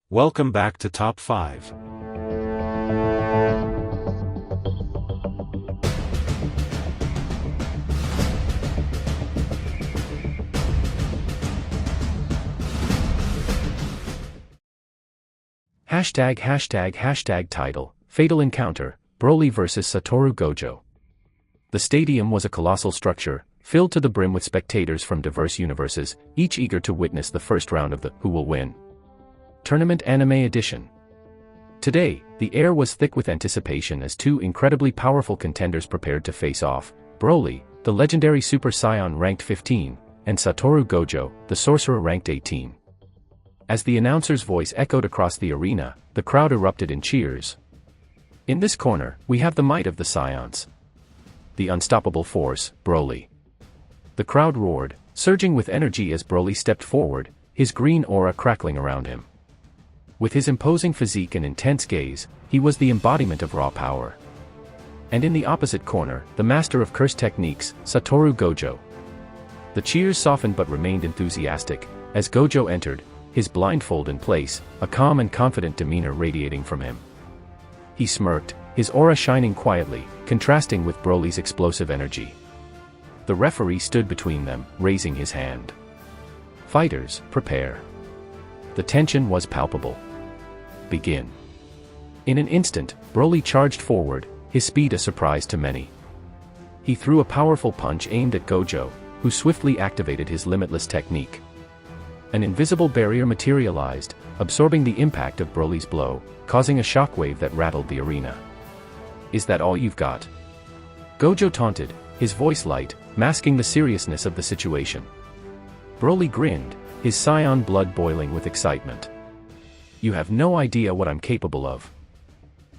Welcome back to Top 5. Title, Fatal Encounter, Broly vs. Satoru Gojo. The stadium was a colossal structure, filled to the brim with spectators from diverse universes, each eager to witness the first round of the Who Will Win Tournament Anime Edition. Today, the air was thick with anticipation as two incredibly powerful contenders prepared to face off: Broly, the legendary Super Saiyan ranked 15, and Satoru Gojo, the sorcerer ranked 18. As the announcer's voice echoed across the arena, the crowd erupted in cheers. In this corner, we have the might of the Saiyans, the unstoppable force, Broly. The crowd roared, surging with energy as Broly stepped forward, his green aura crackling around him. With his imposing physique and intense gaze, he was the embodiment of raw power. And in the opposite corner, the master of cursed techniques, Satoru Gojo. The cheers softened but remained enthusiastic, as Gojo entered, his blindfold in place, a calm and confident demeanor radiating from him. He smirked, his aura shining quietly, contrasting with Broly's explosive energy. The referee stood between them, raising his hand. Fighters, prepare. The tension was palpable. Begin. In an instant, Broly charged forward, his speed a surprise to many. He threw a powerful punch aimed at Gojo, who swiftly activated his limitless technique. An invisible barrier materialized, absorbing the impact of Broly's blow, causing a shockwave that rattled the arena. "Is that all you've got?" Gojo taunted, his voice light, masking the seriousness of the situation. Broly grinned, his Saiyan blood boiling with excitement. "You have no idea what I'm capable of."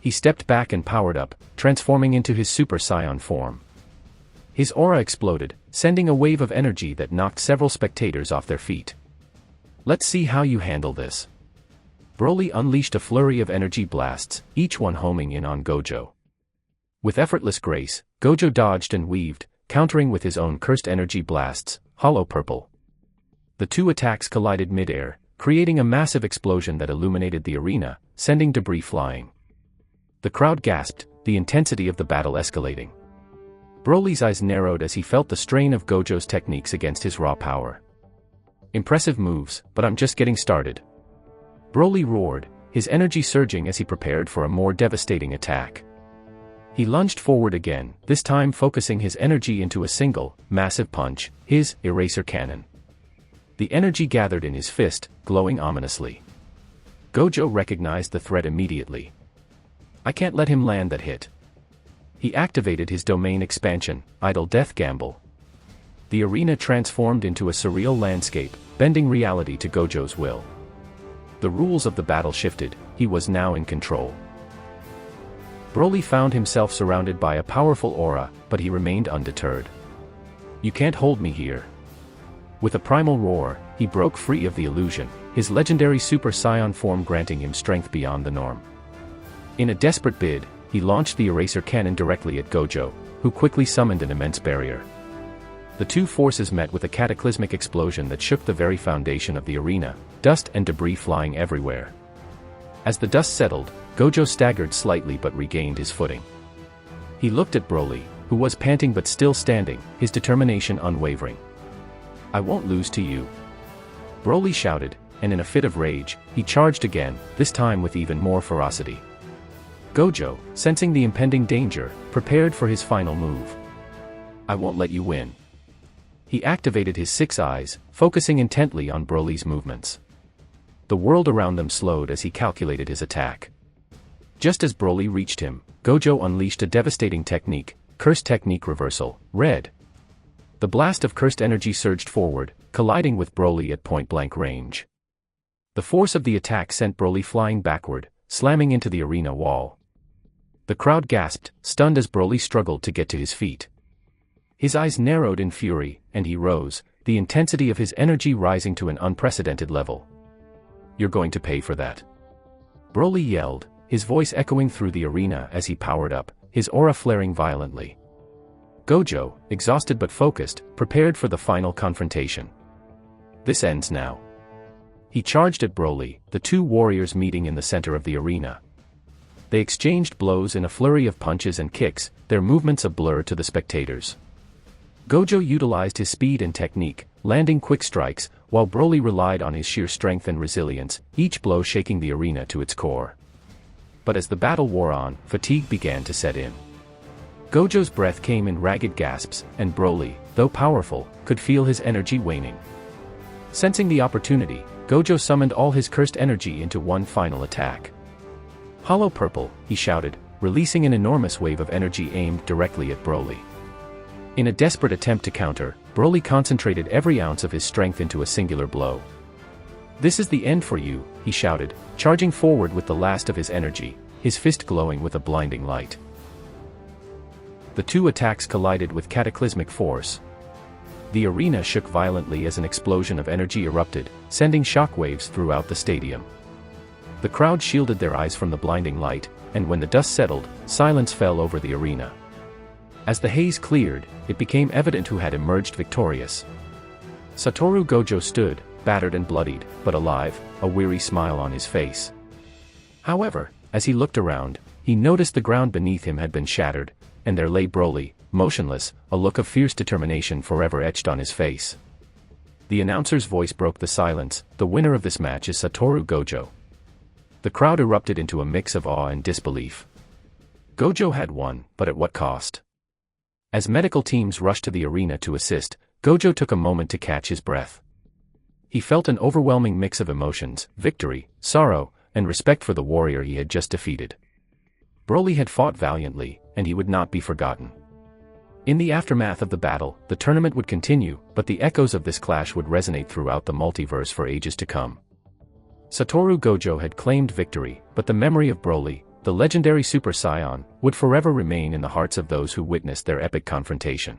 He stepped back and powered up, transforming into his Super Saiyan form. His aura exploded, sending a wave of energy that knocked several spectators off their feet. "Let's see how you handle this." Broly unleashed a flurry of energy blasts, each one homing in on Gojo. With effortless grace, Gojo dodged and weaved, countering with his own cursed energy blasts, hollow purple. The two attacks collided mid-air, creating a massive explosion that illuminated the arena, sending debris flying. The crowd gasped, the intensity of the battle escalating. Broly's eyes narrowed as he felt the strain of Gojo's techniques against his raw power. "Impressive moves, but I'm just getting started." Broly roared, his energy surging as he prepared for a more devastating attack. He lunged forward again, this time focusing his energy into a single, massive punch, his eraser cannon. The energy gathered in his fist, glowing ominously. Gojo recognized the threat immediately. "I can't let him land that hit." He activated his domain expansion, Idle Death Gamble. The arena transformed into a surreal landscape, bending reality to Gojo's will. The rules of the battle shifted, he was now in control. Broly found himself surrounded by a powerful aura, but he remained undeterred. "You can't hold me here." With a primal roar, he broke free of the illusion, his legendary Super Saiyan form granting him strength beyond the norm. In a desperate bid, he launched the eraser cannon directly at Gojo, who quickly summoned an immense barrier. The two forces met with a cataclysmic explosion that shook the very foundation of the arena, dust and debris flying everywhere. As the dust settled, Gojo staggered slightly but regained his footing. He looked at Broly, who was panting but still standing, his determination unwavering. "I won't lose to you." Broly shouted, and in a fit of rage, he charged again, this time with even more ferocity. Gojo, sensing the impending danger, prepared for his final move. "I won't let you win." He activated his six eyes, focusing intently on Broly's movements. The world around them slowed as he calculated his attack. Just as Broly reached him, Gojo unleashed a devastating technique, Cursed Technique Reversal, Red. The blast of cursed energy surged forward, colliding with Broly at point-blank range. The force of the attack sent Broly flying backward, slamming into the arena wall. The crowd gasped, stunned as Broly struggled to get to his feet. His eyes narrowed in fury, and he rose, the intensity of his energy rising to an unprecedented level. "You're going to pay for that." Broly yelled, his voice echoing through the arena as he powered up, his aura flaring violently. Gojo, exhausted but focused, prepared for the final confrontation. "This ends now." He charged at Broly, the two warriors meeting in the center of the arena. They exchanged blows in a flurry of punches and kicks, their movements a blur to the spectators. Gojo utilized his speed and technique, landing quick strikes, while Broly relied on his sheer strength and resilience, each blow shaking the arena to its core. But as the battle wore on, fatigue began to set in. Gojo's breath came in ragged gasps, and Broly, though powerful, could feel his energy waning. Sensing the opportunity, Gojo summoned all his cursed energy into one final attack. "Hollow Purple," he shouted, releasing an enormous wave of energy aimed directly at Broly. In a desperate attempt to counter, Broly concentrated every ounce of his strength into a singular blow. "This is the end for you," he shouted, charging forward with the last of his energy, his fist glowing with a blinding light. The two attacks collided with cataclysmic force. The arena shook violently as an explosion of energy erupted, sending shockwaves throughout the stadium. The crowd shielded their eyes from the blinding light, and when the dust settled, silence fell over the arena. As the haze cleared, it became evident who had emerged victorious. Satoru Gojo stood, battered and bloodied, but alive, a weary smile on his face. However, as he looked around, he noticed the ground beneath him had been shattered, and there lay Broly, motionless, a look of fierce determination forever etched on his face. The announcer's voice broke the silence. "The winner of this match is Satoru Gojo." The crowd erupted into a mix of awe and disbelief. Gojo had won, but at what cost? As medical teams rushed to the arena to assist, Gojo took a moment to catch his breath. He felt an overwhelming mix of emotions: victory, sorrow, and respect for the warrior he had just defeated. Broly had fought valiantly, and he would not be forgotten. In the aftermath of the battle, the tournament would continue, but the echoes of this clash would resonate throughout the multiverse for ages to come. Satoru Gojo had claimed victory, but the memory of Broly, the legendary Super Saiyan, would forever remain in the hearts of those who witnessed their epic confrontation.